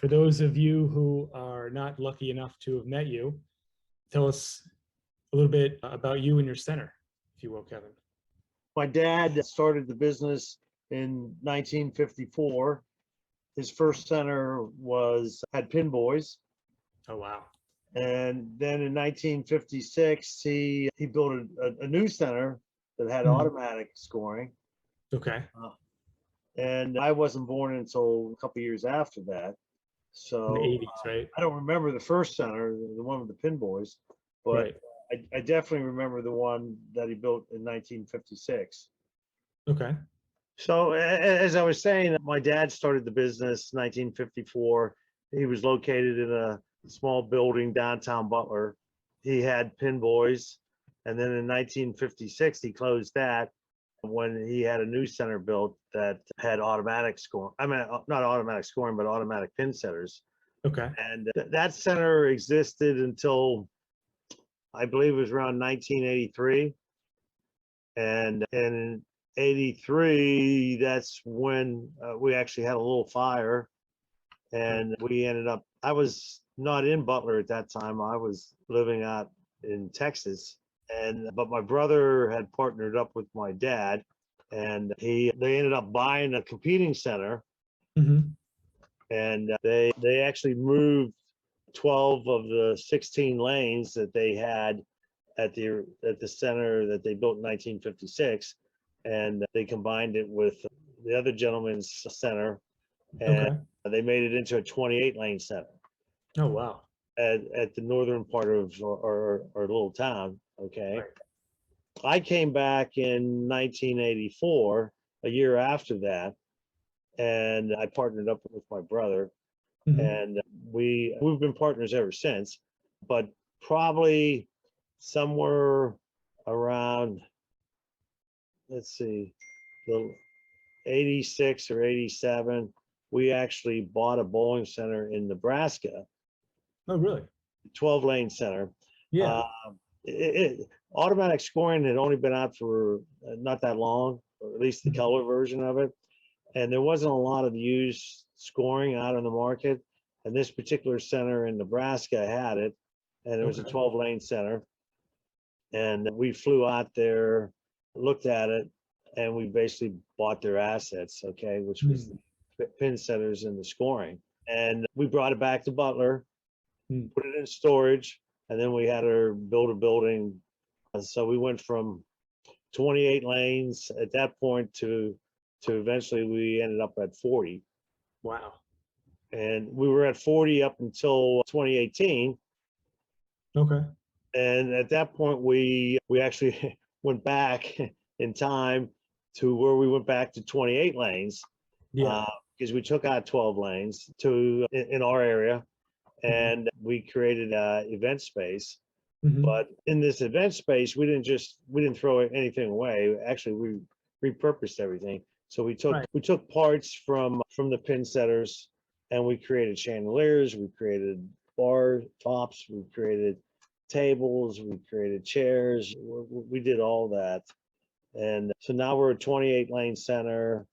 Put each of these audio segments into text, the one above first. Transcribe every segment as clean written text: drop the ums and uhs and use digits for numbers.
For those of you who are not lucky enough to have met you, tell us a little bit about you and your center, if you will, Kevin. My dad started the business in 1954. His first center had pin boys. Oh, wow. And then in 1956, he built a new center that had automatic scoring. Okay. And I wasn't born until a couple years after that. So In the 80s, right? I don't remember the first center, the one with the pin boys, but Right. I definitely remember the one that he built in 1956. Okay. So as I was saying, my dad started the business 1954. He was located in a small building downtown Butler. He had pin boys. And then in 1956, he closed that when he had a new center built that had automatic scoring. I mean, not automatic scoring, but automatic pin setters. Okay. And that center existed until I believe it was around 1983. And in 83, that's when we actually had a little fire. And we ended up, I was not in Butler at that time. I was living out in Texas. But my brother had partnered up with my dad, and they ended up buying a competing center. And they actually moved 12 of the 16 lanes that they had at the center that they built in 1956, and they combined it with the other gentleman's center, and they made it into a 28-lane center. Oh, wow. At the northern part of our little town. Okay. Right. I came back in 1984, a year after that, and I partnered up with my brother, and we've been partners ever since. But probably somewhere around, let's see, the 86 or 87, we actually bought a bowling center in Nebraska. Oh, really? 12-lane center. Yeah. Automatic scoring had only been out for not that long, or at least the color version of it. And there wasn't a lot of used scoring out on the market. And this particular center in Nebraska had it. And it was a 12-lane center. And we flew out there, looked at it, and we basically bought their assets, okay, which was the pin setters and the scoring. And we brought it back to Butler, put it in storage, and then we had her build a building. So we went from 28 lanes at that point to eventually we ended up at 40. Wow. And we were at 40 up until 2018. Okay. And at that point, we actually went back in time to where we went back to 28 lanes. Yeah. Because we took out 12 lanes in our area. And we created an event space. But in this event space, we didn't throw anything away. Actually, we repurposed everything. So we took parts from the pin setters, and we created chandeliers, we created bar tops, we created tables, we created chairs. We did all that. And so now we're a 28-lane center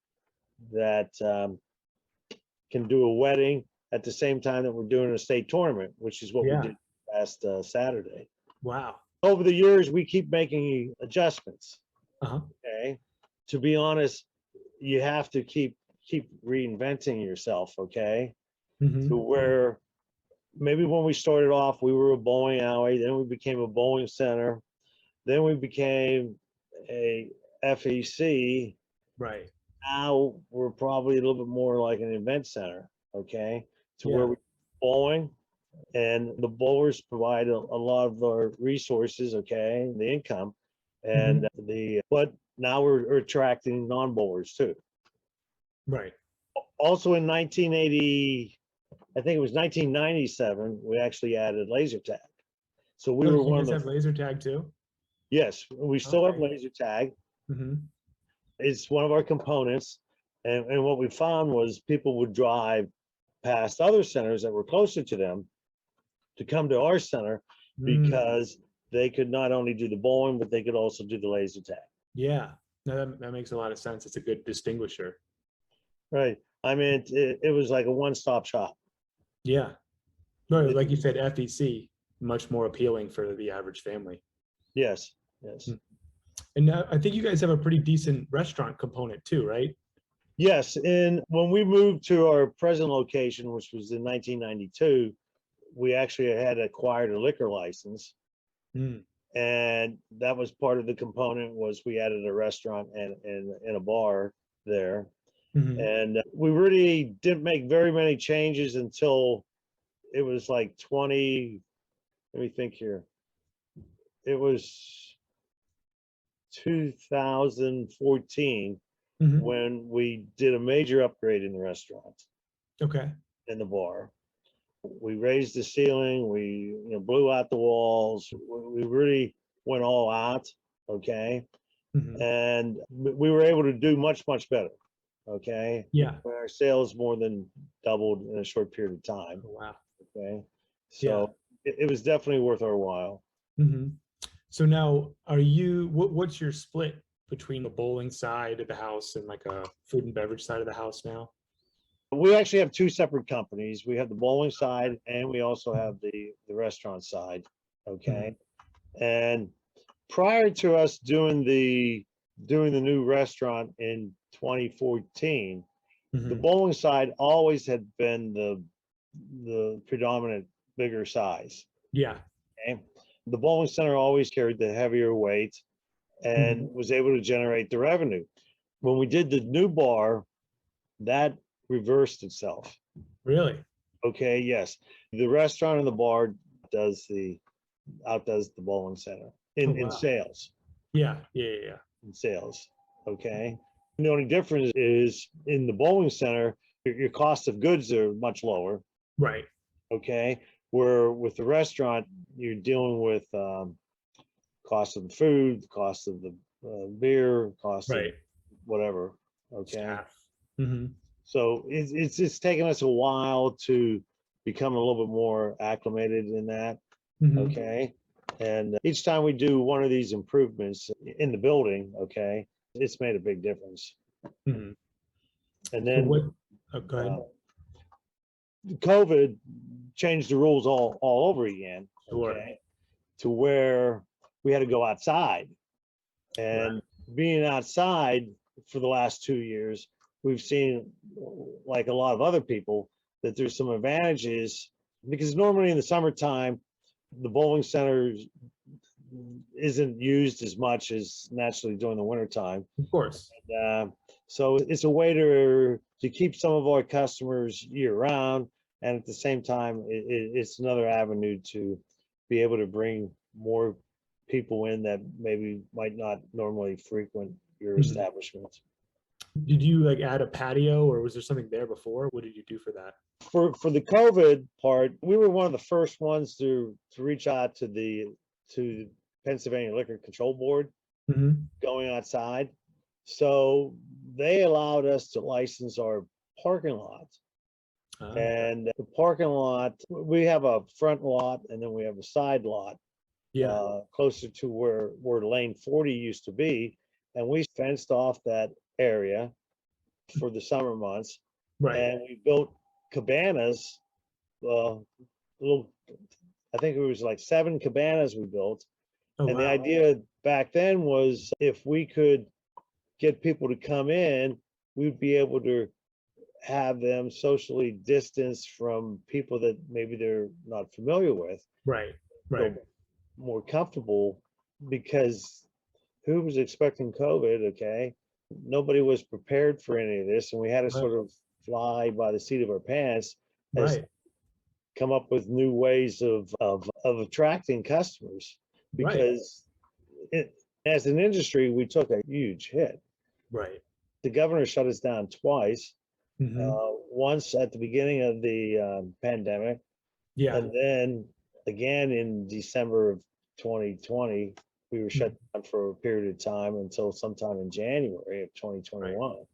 that can do a wedding at the same time that we're doing a state tournament, which is what we did last Saturday. Wow. Over the years, we keep making adjustments. Okay. To be honest, you have to keep reinventing yourself. Okay. To where maybe when we started off, we were a bowling alley, then we became a bowling center, then we became a FEC. Right. Now we're probably a little bit more like an event center. Okay. To where we're bowling, and the bowlers provide a lot of our resources, okay, the income, and but now we're attracting non-bowlers too. Right. Also in 1980, I think it was 1997, we actually added laser tag. So we were one of the have laser tag too? Yes, we still have laser tag. It's one of our components, and what we found was people would drive past other centers that were closer to them to come to our center because they could not only do the bowling, but they could also do the laser tag. Yeah, no, that makes a lot of sense. It's a good distinguisher. Right. I mean, it was like a one-stop shop. Yeah. No, like you said, FEC, much more appealing for the average family. Yes, yes. Mm. And I think you guys have a pretty decent restaurant component too, right? Yes, and when we moved to our present location, which was in 1992, we actually had acquired a liquor license, Mm. and that was part of the component was we added a restaurant and a bar there. Mhm. And we really didn't make very many changes until it was like 20, let me think here. It was 2014 Mhm. when we did a major upgrade in the restaurant Okay. and the bar. We raised the ceiling, we blew out the walls, we really went all out, okay? Mhm. And we were able to do much better, okay? Yeah. Our sales more than doubled in a short period of time, Oh, wow. okay? Yeah. So it was definitely worth our while. Mhm. So now, what's your split between the bowling side of the house and like a food and beverage side of the house now? We actually have two separate companies. We have the bowling side and we also have the restaurant side, okay? Mhm. And prior to us doing the new restaurant in 2014, the Mhm. bowling side always had been the predominant bigger size. Yeah. Okay, the bowling center always carried the heavier weight and Mhm. was able to generate the revenue. When we did the new bar, that reversed itself. Really? Okay, yes, the restaurant and the bar does the outdoes the bowling center Oh, in wow. sales. Yeah. Yeah. Yeah. Yeah. In sales. Okay. The only difference is in the bowling center, your cost of goods are much lower. Right. Okay. Where with the restaurant, you're dealing with cost of the food, the cost of the beer, cost of Right. whatever. Okay. Staff. Mhm. So it's just taken us a while to become a little bit more acclimated in that. Mhm. Okay. And each time we do one of these improvements in the building, okay, it's made a big difference. Mhm. And So then what? Oh, go uh, ahead. COVID changed the rules all over again, Sure. okay, to where we had to go outside. Right. And being outside for the last 2 years, we've seen, like a lot of other people, that there's some advantages because normally in the summertime, the bowling center isn't used as much as naturally during the wintertime. Of course. Uh, so it's a way to keep some of our customers year round, and at the same time, it's another avenue to be able to bring more people in that maybe might not normally frequent your Mhm. establishment. Did you like add a patio or was there something there before? What did you do for that? For the COVID part, we were one of the first ones to reach out to Pennsylvania Liquor Control Board Mhm. going outside. So they allowed us to license our parking lot. Okay. And the parking lot, we have a front lot and then we have a side lot Yeah. closer to where lane 40 used to be. And we fenced off that area for the summer months. Right. And we built cabanas, little, I think it was like 7 cabanas we built. Oh, And the wow. idea back then was if we could get people to come in, we'd be able to have them socially distanced from people that maybe they're not familiar with, Right. Right. feel more comfortable because who was expecting COVID? Okay. Nobody was prepared for any of this. And we had to Right. sort of fly by the seat of our pants as Right. come up with new ways of attracting customers Right. because it, as an industry, we took a huge hit. Right. The governor shut us down twice, Mhm. once at the beginning of the pandemic, Yeah. and then again in December of 2020, we were shut Mhm. down for a period of time until sometime in January of Right. 2021.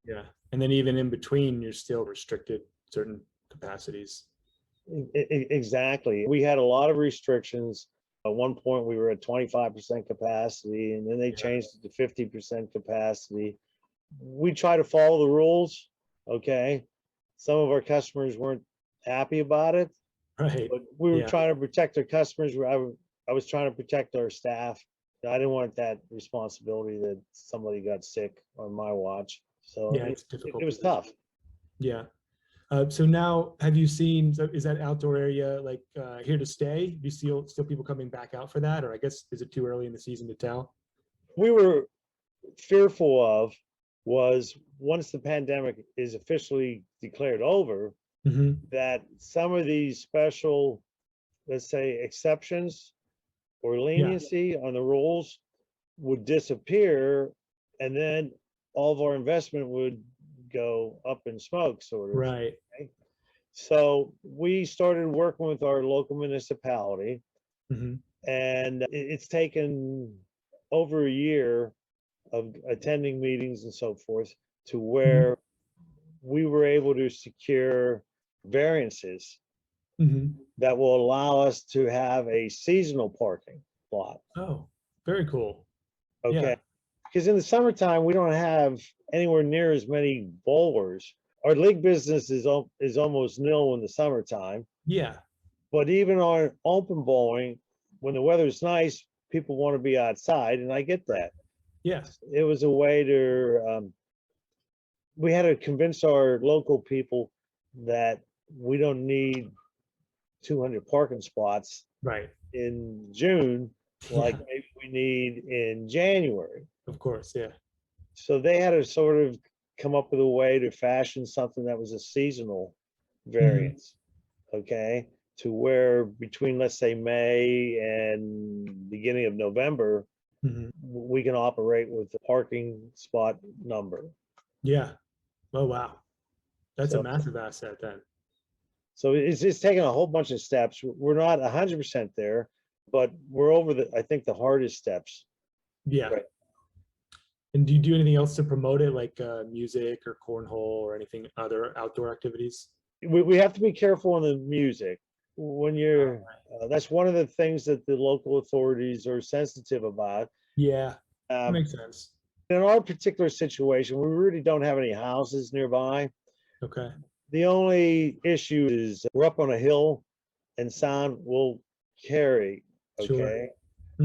Yeah. And then even in between, you're still restricted certain capacities. Exactly. We had a lot of restrictions. At one point, we were at 25% capacity, and then they Yeah. changed it to 50% capacity. We try to follow the rules. Okay. Some of our customers weren't happy about it, Right. but we were Yeah. trying to protect our customers. I was trying to protect our staff. I didn't want that responsibility that somebody got sick on my watch. So Yeah. It's a it difficult was position. tough. Yeah. So now, have you seen? So is that outdoor area like here to stay? Do you still people coming back out for that, or I guess is it too early in the season to tell? We were fearful of was once the pandemic is officially declared over, Hmm. that some of these special, let's say, exceptions or Yeah. leniency on the rules would disappear, and then all of our investment would go up in smoke, sort of. Right. Okay? So we started working with our local municipality, Hmm. and it's taken over a year of attending meetings and so forth to Hmm. where we were able to secure variances Hmm. that will allow us to have a seasonal parking lot. Oh, very cool. Okay. Yeah. Because in the summertime, we don't have anywhere near as many bowlers. Our league business is almost nil in the summertime, Yeah. but even on open bowling, when the weather's nice, people want to be outside, and I get that. Yeah. It was a way to we had to convince our local people that we don't need 200 parking spots Right. in June like Yeah. maybe we need in January. Of course. Yeah. So they had to sort of come up with a way to fashion something that was a seasonal Hmm. variance, okay? To where between, let's say, May and beginning of November, Hmm. we can operate with the parking spot number. Yeah. Oh, wow. That's a So massive asset then. So it's taken a whole bunch of steps. We're not 100% there, but we're over I think the hardest steps. Yeah. Right. And do you do anything else to promote it, like music or cornhole or anything, other outdoor activities? We have to be careful on the music. When you're, that's one of the things that the local authorities are sensitive about. Yeah, that Um, makes sense. in our particular situation, we really don't have any houses nearby. Okay. The only issue is we're up on a hill and sound will carry, Sure. okay?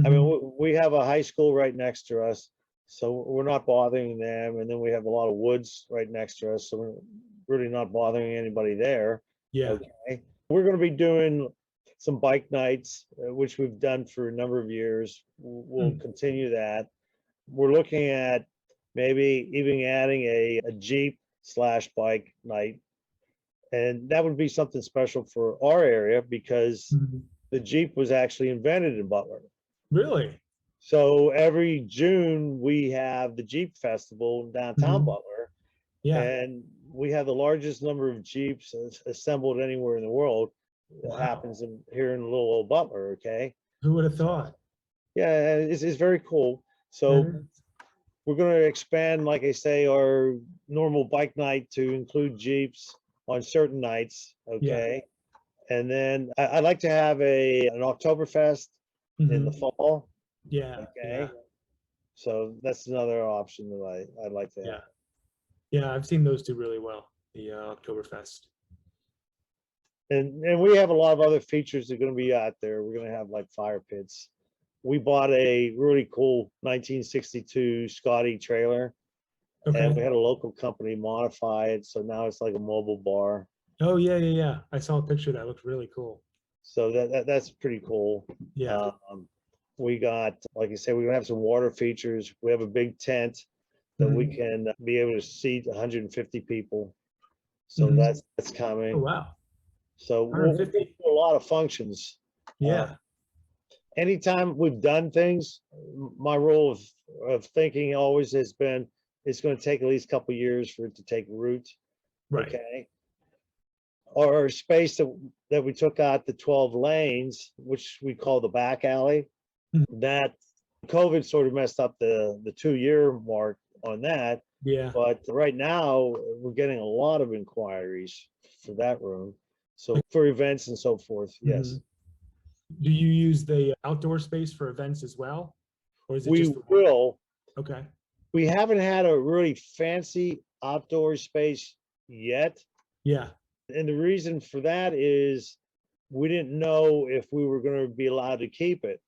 I mean, Hmm. we have a high school right next to us, so we're not bothering them. And then we have a lot of woods right next to us, so we're really not bothering anybody there. Yeah. Okay. We're going to be doing some bike nights, which we've done for a number of years. We'll Mm. continue that. We're looking at maybe even adding a Jeep slash bike night. And that would be something special for our area because Mhm. the Jeep was actually invented in Butler. Really? So every June we have the Jeep Festival in downtown Hmm. Butler, Yeah. and we have the largest number of Jeeps assembled anywhere in the world. It Wow. happens here in little old Butler. Okay, Who would have thought? yeah, it's very cool. That So is. we're going to expand, like I say, our normal bike night to include Jeeps on certain nights. Yeah. Okay, and then I'd like to have an Oktoberfest in the Hmm. fall. Yeah. Yeah. Okay. So that's another option that I'd like to Yeah. have. Yeah. I've seen those do really well. The Oktoberfest. And we have a lot of other features that are going to be out there. We're going to have like fire pits. We bought a really cool 1962 Scotty trailer, and we Okay. had a local company modify it. So now it's like a mobile bar. Oh yeah, yeah, yeah. I saw a picture that looked really cool. So that's pretty cool. Yeah. We got, like I said, we're gonna have some water features. We have a big tent that we Hmm. can be able to seat 150 people. So Hmm. that's Oh coming. wow. So we'll 150. do a lot of functions. Uh, Yeah. Anytime we've done things, my rule of thinking always has been it's going to take at least a couple years for it to take root. Right. Okay. Our space that we took out the 12 lanes, which we call the back alley, Mhm. that COVID sort of messed up the 2-year mark on that. Yeah. But right now we're getting a lot of inquiries for that room. So for events and so forth, yes. Mhm. Do you use the outdoor space for events as well? Or is it We just the one? will. Okay. We haven't had a really fancy outdoor space yet. Yeah. And the reason for that is we didn't know if we were going to be allowed to keep it.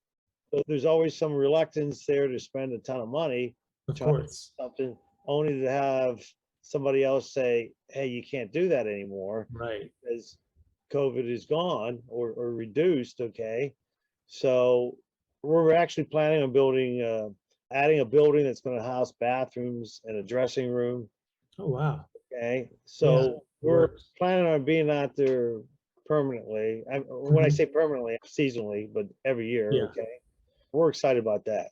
So there's always some reluctance there to spend a ton of money Of trying to do course. something, only to have somebody else say, hey, you can't do that anymore Right. because COVID is gone or reduced. Okay. So we're actually planning on adding a building that's going to house bathrooms and a dressing room. Oh, wow. Okay. Yeah. So we're Works. planning on being out there permanently. When I Mhm. say permanently, seasonally, but every year. Yeah. Okay. We're excited about that.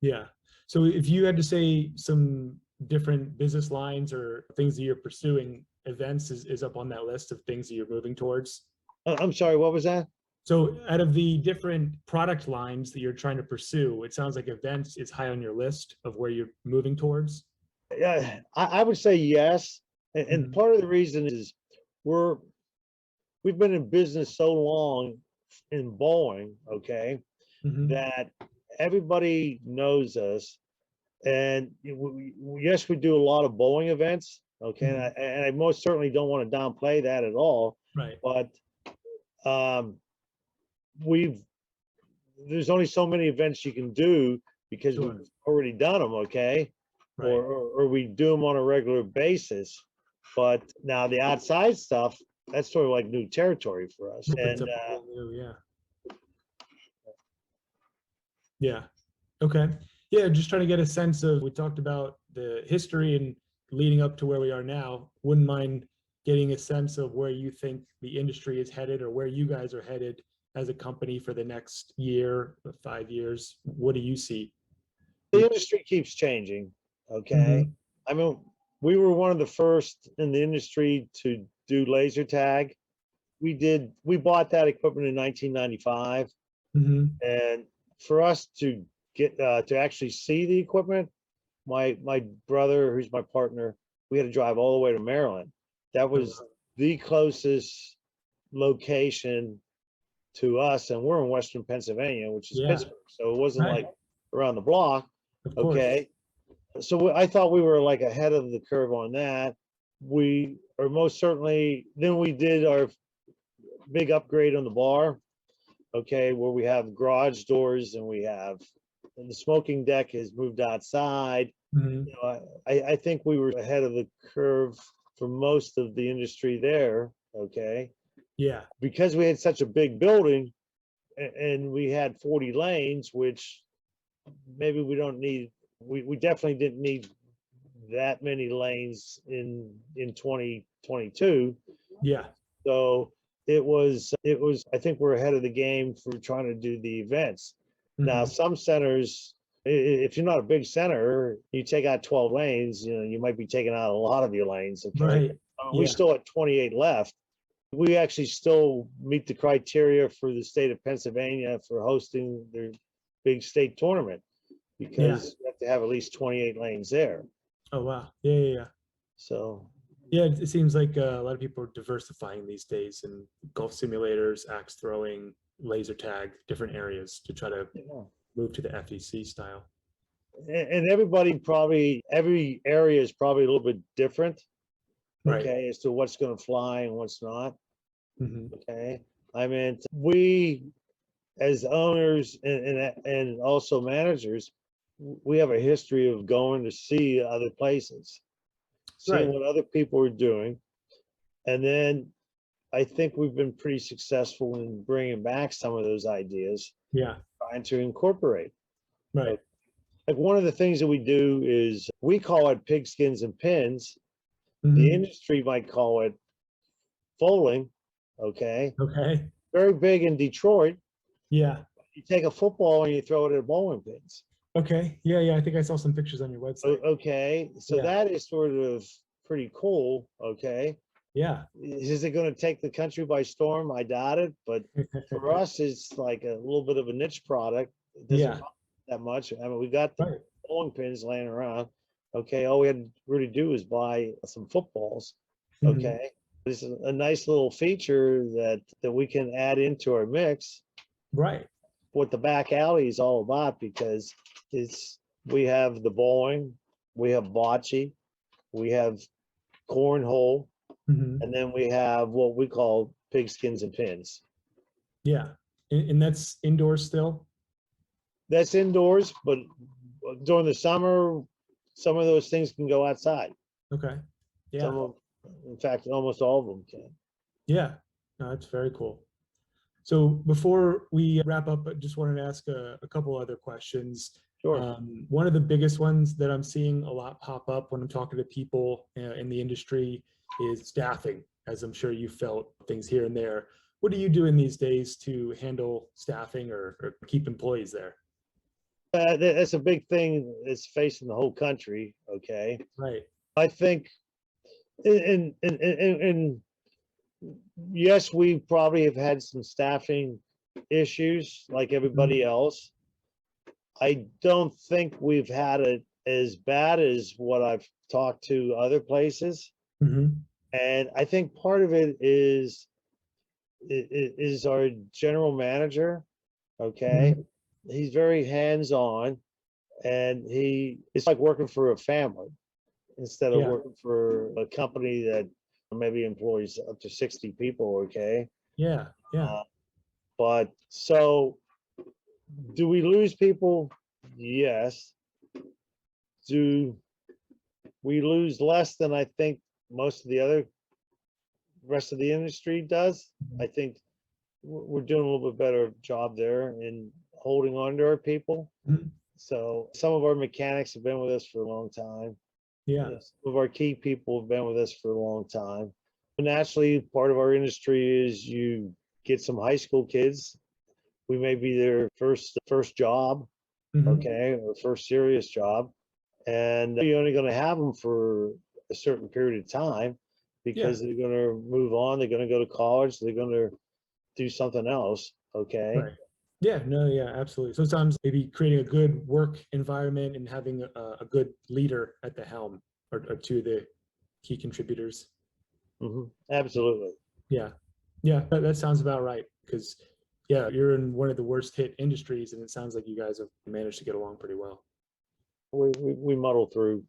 Yeah. So if you had to say some different business lines or things that you're pursuing, events is up on that list of things that you're moving towards. I'm sorry, what was that? So out of the different product lines that you're trying to pursue, it sounds like events is high on your list of where you're moving towards. Yeah, I would say yes. And Mhm. part of the reason is we're we've been in business so long in bowling, okay, Mhm. that everybody knows us. And yes, we do a lot of bowling events, okay, and Mhm. I most certainly don't want to downplay that at all. Right. But um, we've there's only so many events you can do because Sure. we've already done them, okay, Right. or we do them on a regular basis. But now the outside stuff, that's sort of like new territory for us. Opens And up a whole new, yeah. Yeah. Okay. Yeah, just trying to get a sense of, we talked about the history and leading up to where we are now. Wouldn't mind getting a sense of where you think the industry is headed or where you guys are headed as a company for the next year or 5 years. What do you see? the industry keeps changing, okay. Mhm. I mean, we were one of the first in the industry to do laser tag. We bought that equipment in 1995, Mhm. and for us to get to actually see the equipment, my brother, who's my partner, we had to drive all the way to Maryland. That Oh, was wow. the closest location to us, and we're in Western Pennsylvania, which is Yeah. Pittsburgh. So it wasn't Right. like around the block. Of course. Okay. So I thought we were like ahead of the curve on that. We are most certainly, then we did our big upgrade on the bar, okay, where we have garage doors and we have, and the smoking deck has moved outside. Mhm. You know, I think we were ahead of the curve for most of the industry there, okay, Yeah. because we had such a big building and we had 40 lanes, which maybe we don't need, we definitely didn't need that many lanes in 2022. Yeah. So I think we're ahead of the game for trying to do the events. Now, Mhm. some centers, if you're not a big center, you take out 12 lanes, you know, you might be taking out a lot of your lanes, okay? Right. We Yeah. still had 28 left. We actually still meet the criteria for the state of Pennsylvania for hosting their big state tournament Yeah. because you have to have at least 28 lanes there. Oh, wow. Yeah. Yeah. Yeah. So, Yeah, it seems like a lot of people are diversifying these days in golf simulators, axe throwing, laser tag, different areas to try to yeah. move to the FEC style. And everybody probably, every area is probably a little bit different, Right. okay, as to what's going to fly and what's not, Hmm. okay. I mean, we as owners and also managers, we have a history of going to see other places, seeing Right. what other people are doing, and then I think we've been pretty successful in bringing back some of those ideas, Yeah. trying to incorporate. Right. Like one of the things that we do is we call it pigskins and pins. The Hmm. industry might call it bowling. Okay. Okay. Very big in Detroit. Yeah. You take a football and you throw it at bowling pins. Okay. Yeah. Yeah. I think I saw some pictures on your website. Okay. So Yeah. that is sort of pretty cool. Okay. Yeah. Is it going to take the country by storm? I doubt it. But for us, it's like a little bit of a niche product. It doesn't Yeah. cost that much. I mean, we got the Right. bowling pins laying around. Okay. All we had to really do is buy some footballs. Hmm. Okay. This is a nice little feature that we can add into our mix. Right. What the back alley is all about because we have the bowling, we have bocce, we have cornhole, Hmm. And then we have what we call pigskins and pins. Yeah. And that's indoors still? That's indoors, but during the summer, some of those things can go outside. Okay. Some Yeah. of, in fact, almost all of them can. Yeah. No, that's very cool. So before we wrap up, I just wanted to ask a couple other questions. Sure. One of the biggest ones that I'm seeing a lot pop up when I'm talking to people in the industry is staffing, as I'm sure you felt things here and there. What are you doing these days to handle staffing or keep employees there? That's a big thing that's facing the whole country. Okay. Right. I think, and yes, we probably have had some staffing issues like everybody else. I don't think we've had it as bad as what I've talked to other places. Mm-hmm. And I think part of it is our general manager. Okay. He's very hands-on, and it's like working for a family instead of Yeah. working for a company that maybe employs up to 60 people. Okay. Yeah. Yeah. But so do we lose people? Yes. Do we lose less than I think most of the other rest of the industry does? I think we're doing a little bit better job there in holding on to our people. Mhm. So some of our mechanics have been with us for a long time. Yeah. Some of our key people have been with us for a long time. And naturally, part of our industry is you get some high school kids. We may be their first job, Mhm. okay, or first serious job, and you're only going to have them for a certain period of time Yeah. because they're going to move on. They're going to go to college. They're going to do something else. Okay. Right. Yeah, no, yeah, absolutely. Sometimes maybe creating a good work environment and having a good leader at the helm are two of the key contributors. Absolutely. Yeah, yeah, that sounds about right. Because yeah, you're in one of the worst hit industries, and it sounds like you guys have managed to get along pretty well. We muddle through.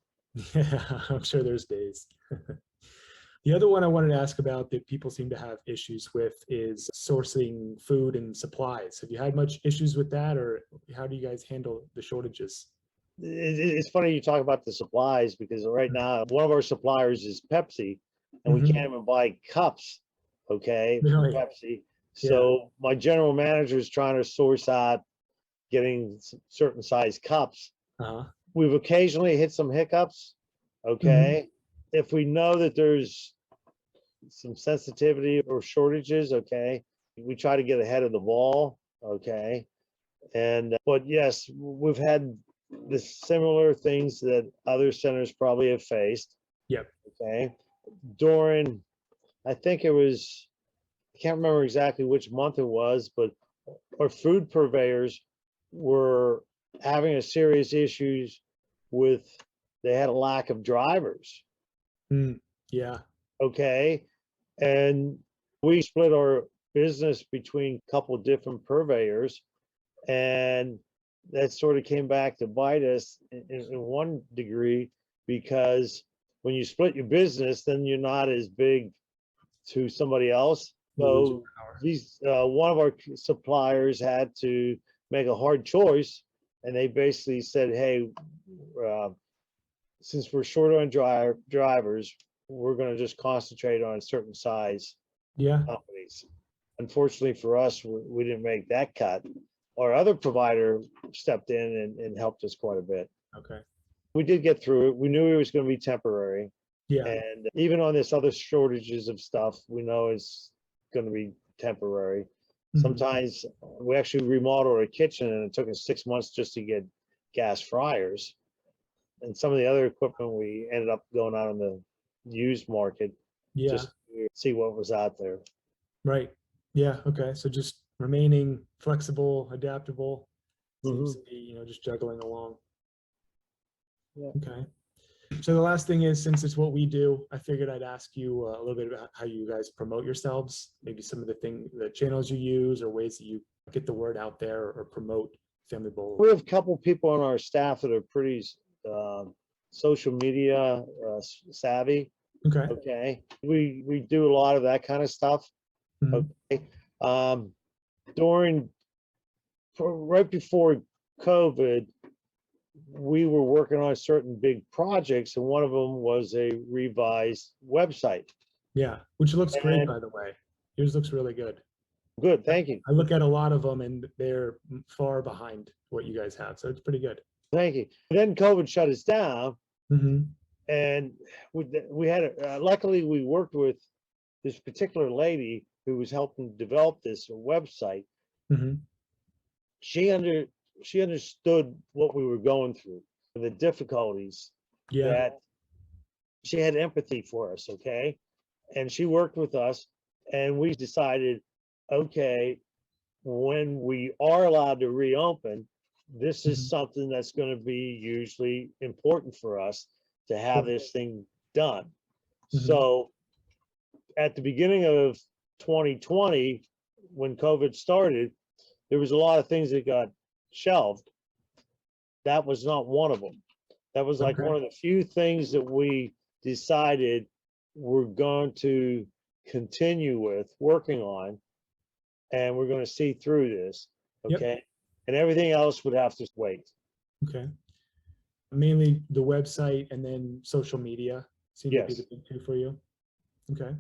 Yeah, I'm sure there's days. The other one I wanted to ask about that people seem to have issues with is sourcing food and supplies. Have you had much issues with that, or how do you guys handle the shortages? It's funny you talk about the supplies because right now one of our suppliers is Pepsi, and we Mhm. can't even buy cups, okay, from Really? Pepsi. Yeah. So my general manager is trying to source out getting certain size cups. Uh-huh. We've occasionally hit some hiccups, Mhm. okay. If we know that there's some sensitivity or shortages, okay, we try to get ahead of the ball, okay. And but yes, we've had the similar things that other centers probably have faced. Yep. Okay. During, I think it was, I can't remember exactly which month it was, but our food purveyors were having a serious issues with, they had a lack of drivers. Mm. Yeah. Okay. And we split our business between a couple different purveyors, and that sort of came back to bite us in one degree because when you split your business, then you're not as big to somebody else. You lose your So power. these one of our suppliers had to make a hard choice, and they basically said, "Hey, uh, since we're short on drivers, we're going to just concentrate on certain size Yeah. companies." Unfortunately for us, we didn't make that cut. Our other provider stepped in and helped us quite a bit. Okay. We did get through it. We knew it was going to be temporary. Yeah. And even on this other shortages of stuff, we know it's going to be temporary. Mhm. Sometimes we actually remodeled a kitchen and it took us 6 months just to get gas fryers. And some of the other equipment we ended up going out on the used market Yeah. just to see what was out there. Right. Yeah. Okay. So just remaining flexible, adaptable seems Mhm. to be, just juggling along. Yeah. Okay. So the last thing is, since it's what we do, I figured I'd ask you a little bit about how you guys promote yourselves, maybe some of the channels you use or ways that you get the word out there or promote Family Bowl. We have a couple people on our staff that are pretty social media savvy. Okay. Okay. We do a lot of that kind of stuff. Mhm. Okay. During right before COVID, we were working on certain big projects, and one of them was a revised website. Yeah, which looks great, And by the way. Yours looks really good. good, thank you. I look at a lot of them and they're far behind what you guys have, so it's pretty good. Thank you. Then COVID shut us down, Mhm. and we had luckily we worked with this particular lady who was helping develop this website. Mhm. She under she understood what we were going through, the difficulties, Yeah. that she had empathy for us, okay? And she worked with us, and we decided, okay, when we are allowed to reopen, this is Mhm. something that's going to be usually important for us to have Sure. this thing done. Mhm. So at the beginning of 2020, when COVID started, there was a lot of things that got shelved. That was not one of them. That was like Okay. one of the few things that we decided we're going to continue with working on, and we're going to see through this. Yep. Okay. And everything else would have to wait. Okay. Mainly the website and then social media seem to be the Yes. big two for you. Okay.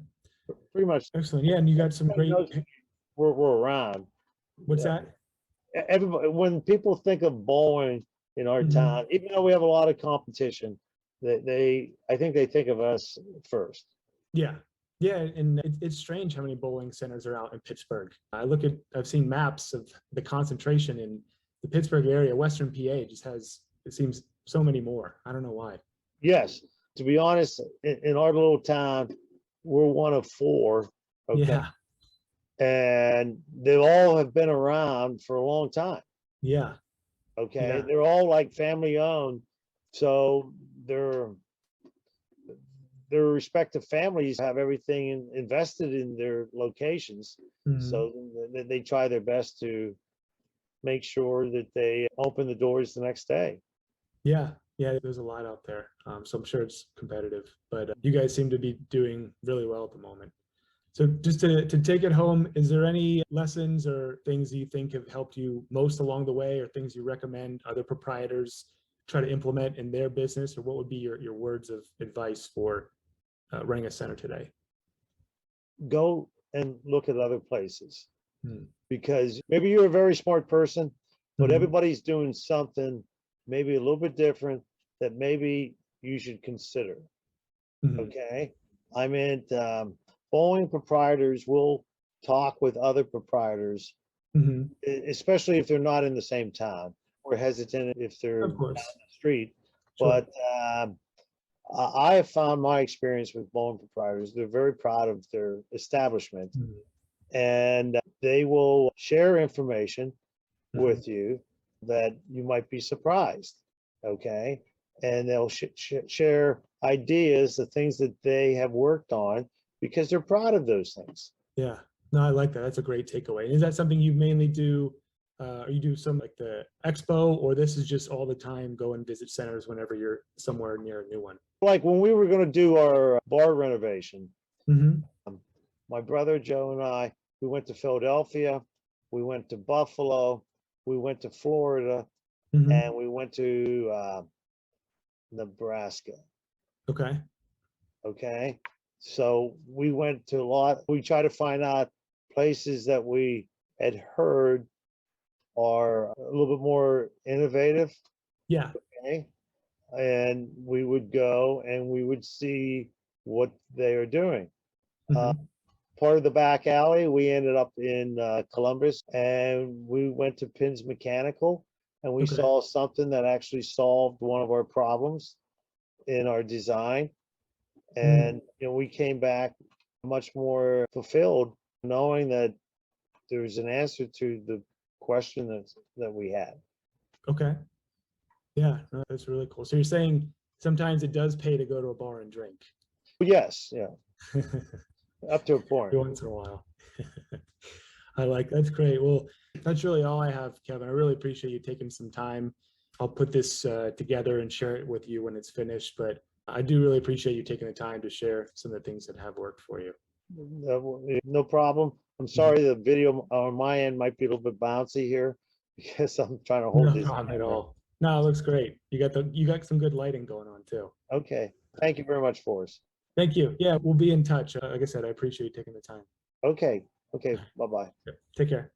Pretty much. Excellent. Yeah, and you got some Everybody great. knows we're around. What's Uh, that? Everybody, when people think of bowling in our Mhm. town, even though we have a lot of competition, I think they think of us first. Yeah. Yeah, and it's strange how many bowling centers are out in Pittsburgh. I've seen maps of the concentration in the Pittsburgh area. Western PA just has, it seems, so many more. I don't know why. Yes, to be honest, in our little town, we're one of four. Okay. Yeah. And they all have been around for a long time. Yeah. Okay. Yeah. They're all like family owned. So their respective families have everything invested in their locations. Mhm. So they try their best to make sure that they open the doors the next day. Yeah. Yeah. There's a lot out there. So I'm sure it's competitive, but you guys seem to be doing really well at the moment. So just to take it home, is there any lessons or things you think have helped you most along the way, or things you recommend other proprietors try to implement in their business, or what would be your words of advice for running a center today? Go and look at other places, Hmm. because maybe you're a very smart person, but Mhm. everybody's doing something maybe a little bit different that maybe you should consider. Mhm. Okay. I meant bowling proprietors will talk with other proprietors, Mhm. especially if they're not in the same town. We're hesitant if they're Of down course. the street. Sure. But I have found my experience with bowling proprietors, they're very proud of their establishment, Mhm. and they will share information Mhm. with you that you might be surprised. Okay. And they'll share ideas, the things that they have worked on, because they're proud of those things. Yeah. No, I like that. That's a great takeaway. Is that something you mainly do? Or you do some like the expo, or this is just all the time, go and visit centers whenever you're somewhere near a new one? Like when we were going to do our bar renovation, Mhm. um, my brother Joe and I, we went to Philadelphia, we went to Buffalo, we went to Florida, Mhm. and we went to Nebraska. Okay. Okay. So we went to a lot, we try to find out places that we had heard are a little bit more innovative. Yeah. Okay. And we would go and we would see what they are doing. Uh, Mhm. Part of the back alley, we ended up in Columbus, and we went to Pins Mechanical, and we Okay. saw something that actually solved one of our problems in our design. Mm. And we came back much more fulfilled, knowing that there's an answer to the question that we had. Okay. Yeah, no, that's really cool. So you're saying sometimes it does pay to go to a bar and drink. But yes, yeah, up to a point. Every once in a while. That's great. Well, that's really all I have, Kevin. I really appreciate you taking some time. I'll put this together and share it with you when it's finished. But I do really appreciate you taking the time to share some of the things that have worked for you. No problem. I'm sorry the video on my end might be a little bit bouncy here because I'm trying to hold No this problem at camera. all. No, it looks great. You got some good lighting going on too. Okay. Thank you very much, Forrest. Thank you. Yeah, we'll be in touch. Like I said, I appreciate you taking the time. Okay. Okay. Bye-bye. Yep. Take care.